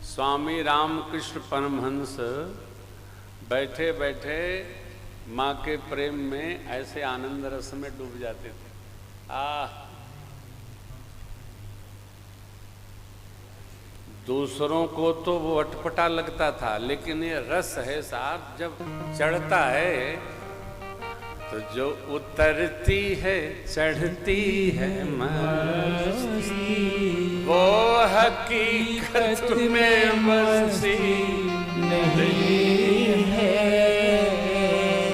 स्वामी रामकृष्ण परमहंस बैठे बैठे माँ के प्रेम में ऐसे आनंद रस में डूब जाते थे। दूसरों को तो वो अटपटा लगता था, लेकिन ये रस है साहब, जब चढ़ता है तो जो उतरती है चढ़ती है मस्ती, वो हकीकत में मस्ती नहीं है,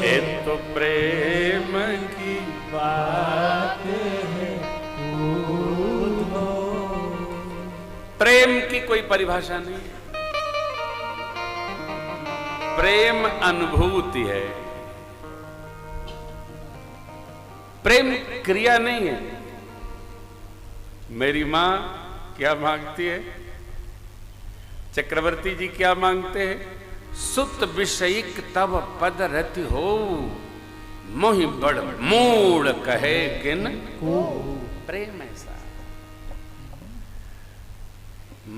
ये तो प्रेम की बात है। प्रेम की कोई परिभाषा नहीं है, प्रेम अनुभूति है, प्रेम क्रिया नहीं है। मेरी मां क्या मांगती है, चक्रवर्ती जी क्या मांगते हैं, सुत विषयिक तब पद रति हो, मोहि बड़ मूड कहे किन को। प्रेम ऐसा,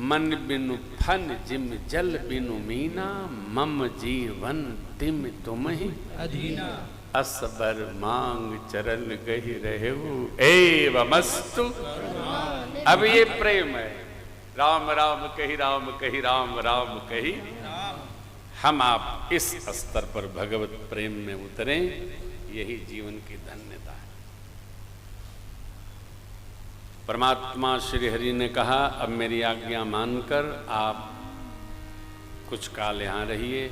मन बिनु फन जिम जल बिनु मीना, मम जीवन तिम तुम ही अधीना, असबर मांग चरण गही रहेहु एवमस्तु। अब ये प्रेम है, राम राम कही राम कही राम राम कही। हम आप इस स्तर पर भगवत प्रेम में उतरें, यही जीवन की धन्यता है। परमात्मा श्री हरि ने कहा, अब मेरी आज्ञा मानकर आप कुछ काल यहाँ रहिए,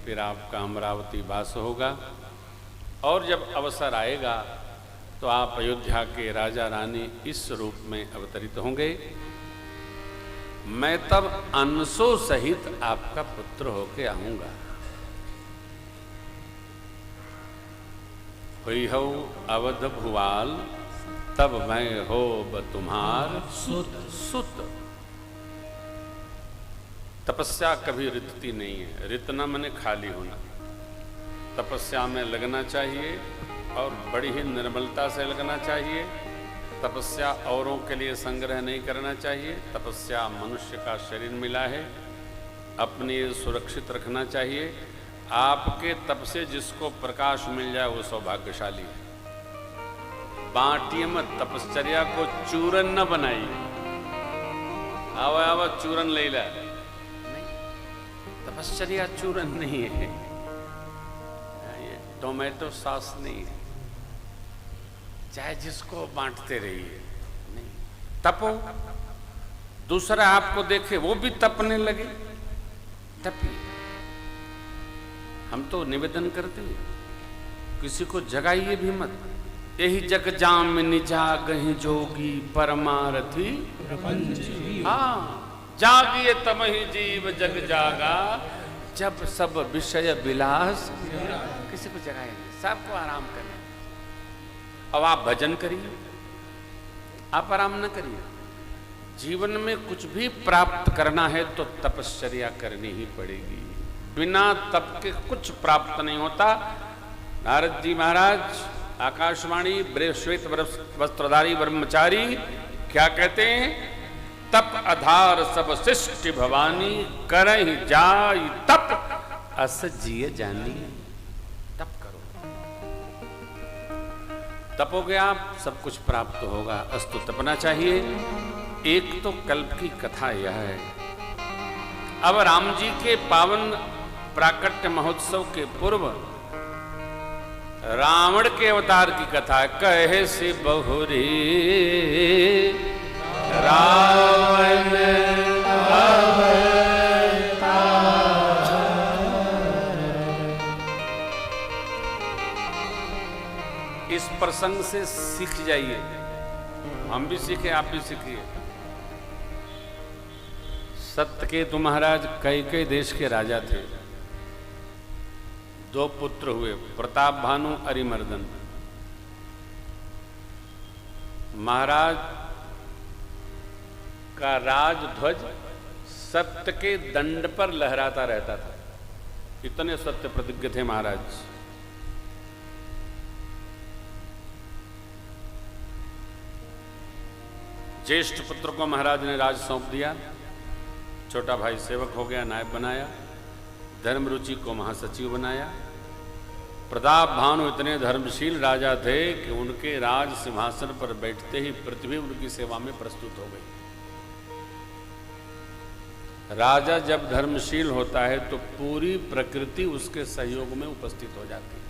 फिर आपका अमरावती वास होगा, और जब अवसर आएगा तो आप अयोध्या के राजा रानी इस रूप में अवतरित होंगे। मैं तब अंशों सहित आपका पुत्र होके आऊंगा। हुई हो अवध भुवाल, तब मैं हो तुम्हार सुत सुत। तपस्या कभी रितती नहीं है, रितना मने खाली होना। तपस्या में लगना चाहिए और बड़ी ही निर्मलता से लगना चाहिए। तपस्या औरों के लिए संग्रह नहीं करना चाहिए। तपस्या मनुष्य का शरीर मिला है, अपने सुरक्षित रखना चाहिए। आपके तप से जिसको प्रकाश मिल जाए वो सौभाग्यशाली है। बांटिए मत, तपश्चर्या को चूरन न बनाइए। आवा आवा चूरन ले ला, नहीं, तपश्चर्या चूरन नहीं है, टोमेटो सॉस नहीं है, चाहे जिसको बांटते रहिए। नहीं, तपो, दूसरा आपको देखे वो भी तपने लगे, तपिए। हम तो निवेदन करते हैं, किसी को जगाइए भी मत। यही जग जाम निजागहि जोगी परमारथी, हाँ, जागिए तमहि जीव जग जागा, जब सब विषय विलास। किसी को जगाए नहीं, सबको आराम करना। अब आप भजन करिए, आप आराम न करिए। जीवन में कुछ भी प्राप्त करना है तो तपश्चर्या करनी ही पड़ेगी। बिना तप के कुछ प्राप्त नहीं होता। नारद जी महाराज आकाशवाणी श्वेत वस्त्रधारी ब्रह्मचारी क्या कहते हैं, तप आधार सब सृष्टि भवानी, करहि जाय तप अस जिय जानी। तप करो, तपोगे आप, सब कुछ प्राप्त होगा। अस्तु तपना चाहिए। एक तो कल्प की कथा यह है। अब राम जी के पावन प्राकट्य महोत्सव के पूर्व रावण के अवतार की कथा है। कहे से बहुरी रावण अवतार, इस प्रसंग से सीख जाइए। हम भी सीखे, आप भी सीखिए। सत्यकेतु महाराज कई देश के राजा थे। 2 पुत्र हुए, प्रताप भानु, अरिमर्दन। महाराज का राज ध्वज सत्य के दंड पर लहराता रहता था, इतने सत्य प्रतिज्ञ थे महाराज। ज्येष्ठ पुत्र को महाराज ने राज सौंप दिया। छोटा भाई सेवक हो गया, नायब बनाया। धर्मरुचि को महासचिव बनाया। प्रताप भानु इतने धर्मशील राजा थे कि उनके राज सिंहासन पर बैठते ही पृथ्वी उनकी सेवा में प्रस्तुत हो गई। राजा जब धर्मशील होता है तो पूरी प्रकृति उसके सहयोग में उपस्थित हो जाती है।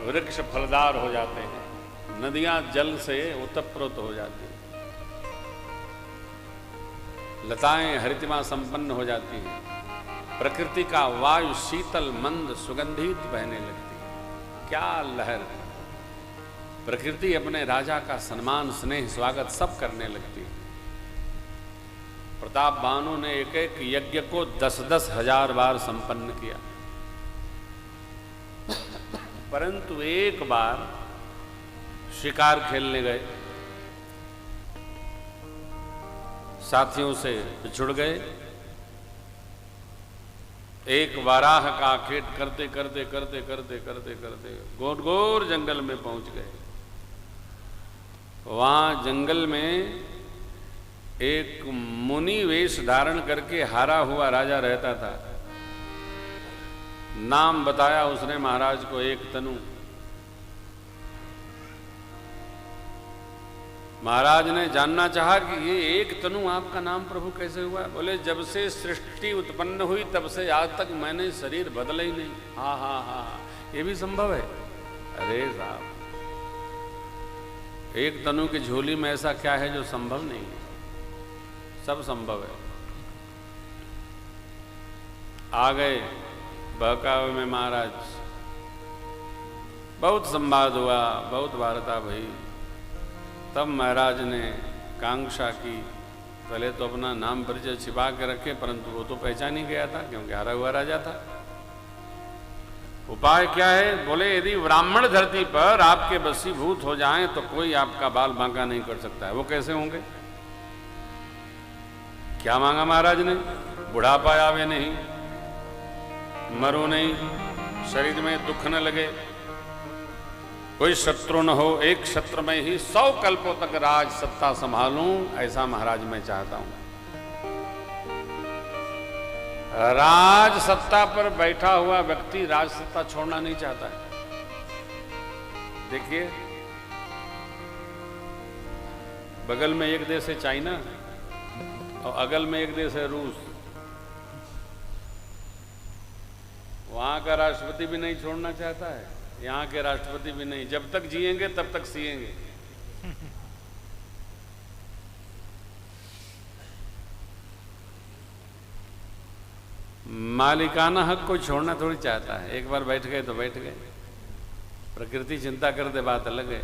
वृक्ष फलदार हो जाते हैं, नदियां जल से ओतप्रोत हो जाती हैं, लताएं हरितिमा संपन्न हो जाती हैं, प्रकृति का वायु शीतल मंद सुगंधित बहने लगती है। क्या लहर! प्रकृति अपने राजा का सम्मान स्नेह स्वागत सब करने लगती है। प्रताप भानु ने एक एक यज्ञ को 10-10 हजार बार संपन्न किया, परंतु एक बार शिकार खेलने गए, साथियों से बिछुड़ गए। एक वाराह का खेत करते करते करते करते करते करते घोर जंगल में पहुंच गए। वहां जंगल में एक मुनि वेश धारण करके हारा हुआ राजा रहता था। नाम बताया उसने महाराज को, एक तनु। महाराज ने जानना चाहा कि ये एक तनु आपका नाम प्रभु कैसे हुआ? बोले जब से सृष्टि उत्पन्न हुई तब से आज तक मैंने शरीर बदला ही नहीं। हाँ हाँ हाँ हाँ, ये भी संभव है? अरे साहब, एक तनु की झोली में ऐसा क्या है जो संभव नहीं है? सब संभव है। आ गए बहकावे में महाराज, बहुत संवाद हुआ, बहुत वार्ता भई। तब महाराज ने कांक्षा की, पहले तो अपना नाम परिचय छिपा के रखे, परंतु वो तो पहचान ही गया था क्योंकि हारा हुआ राजा था। उपाय क्या है? बोले यदि ब्राह्मण धरती पर आपके वशीभूत हो जाएं तो कोई आपका बाल बांका नहीं कर सकता है। वो कैसे होंगे? क्या मांगा महाराज ने? बुढ़ापा आवे नहीं, मरो नहीं, शरीर में दुख न लगे, कोई शत्रु न हो, एक शत्रु में ही 100 कल्पों तक राज सत्ता संभालूं, ऐसा महाराज मैं चाहता हूं। राज सत्ता पर बैठा हुआ व्यक्ति राज सत्ता छोड़ना नहीं चाहता है। देखिए, बगल में एक देश है चाइना और अगल में एक देश है रूस। वहां का राष्ट्रपति भी नहीं छोड़ना चाहता है, यहाँ के राष्ट्रपति भी नहीं। जब तक जिएंगे तब तक सिएंगे। मालिकाना हक कोई छोड़ना थोड़ी चाहता है। एक बार बैठ गए तो बैठ गए। प्रकृति चिंता कर दे, बात अलग है।